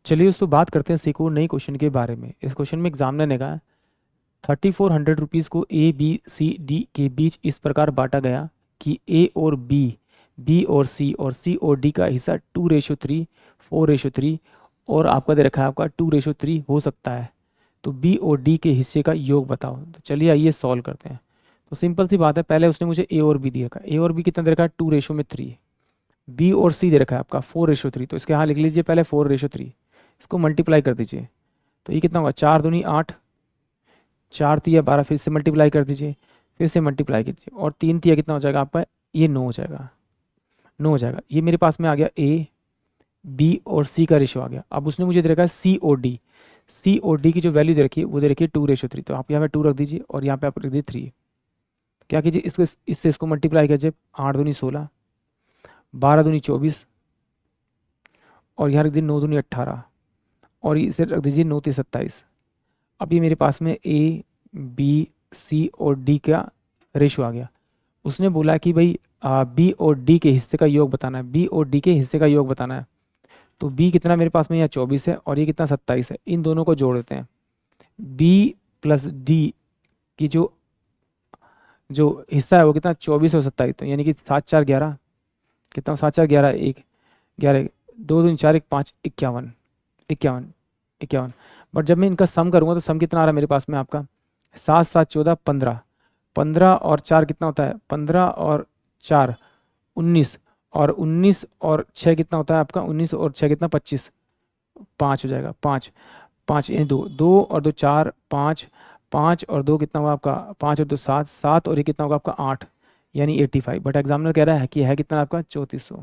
चलिए दोस्तों बात करते हैं सीखो नई क्वेश्चन के बारे में। इस क्वेश्चन में एग्जामिनर ने कहा 3400 रुपीज़ को ए बी सी डी के बीच इस प्रकार बांटा गया कि ए और बी और सी और डी का हिस्सा 2:3 4:3 और आपका दे रखा है आपका 2:3 हो सकता है। तो बी और डी के हिस्से का योग बताओ। तो चलिए आइए सॉल्व करते हैं। तो सिंपल सी बात है, पहले उसने मुझे ए और बी दे रखा है। ए और बी कितना दे रखा है? 2:3। बी और सी दे रखा है आपका 4:3। तो इसके यहाँ लिख लीजिए पहले 4:3। इसको मल्टीप्लाई कर दीजिए। तो ये कितना होगा? 4 दूनी 8, 4 तिया 12, फिर से मल्टीप्लाई कर दीजिए, फिर से मल्टीप्लाई कीजिए, और 3 तिया कितना हो जाएगा आपका? ये 9 हो जाएगा। 9 हो जाएगा। ये मेरे पास में आ गया ए बी और सी का रेशो आ गया। अब उसने मुझे दे रखा है सी और डी। सी और डी की जो वैल्यू दे रखी है वो दे रखी है 2:3। तो आप यहाँ पे 2 रख दीजिए और यहाँ पे आप रख दीजिए 3। क्या कीजिए, इसको इससे इसको मल्टीप्लाई कीजिए। 8 दूनी 16, 12 दूनी 24, और यहाँ रख दीजिए 9 दूनी 18, और इसे रख दीजिए 9 3 27। अब ये मेरे पास में ए बी सी और डी का रेशो आ गया। उसने बोला कि भाई बी और डी के हिस्से का योग बताना है। बी और डी के हिस्से का योग बताना है। तो बी कितना मेरे पास में यहाँ 24 है और ये कितना 27 है। इन दोनों को जोड़ देते हैं। बी प्लस डी की जो जो हिस्सा है वो कितना? 24 और 27। तो यानी कि 7 4 11, कितना? 7 4 11 1 11, 2 2 4 1 5 51 51 51। बट जब मैं इनका सम करूंगा तो सम कितना आ रहा है मेरे पास में आपका? 7 7 14 15, 15 और 4 कितना होता है? 15 और 4 19, और 19 और 6 कितना होता है आपका? 19 और 6 कितना? 25। 5 हो जाएगा। 5 5 यानी 2 2 और 2 4 5, 5 और 2 कितना हुआ आपका? 5 और 2 7 7, और ये कितना होगा आपका? 8, यानी 85। बट एग्जामिनर कह रहा है कि है कितना आपका? 3400।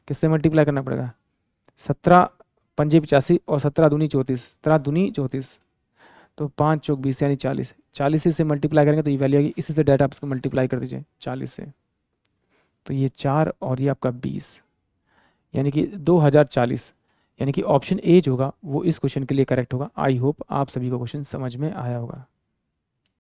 किससे मल्टीप्लाई करना पड़ेगा? 17 पंजे 85 और 17 दूनी 34, 17 दूनी 34। तो 5 चौक 20 यानी 40। 40 से मल्टीप्लाई करेंगे तो ये वैल्यू आएगी। इसी से डाटा आप इसको मल्टीप्लाई कर दीजिए 40 से। तो ये 4 और ये आपका 20, यानी कि 2040। यानी कि ऑप्शन ए जो होगा वो इस क्वेश्चन के लिए करेक्ट होगा। आई होप आप सभी को क्वेश्चन समझ में आया होगा।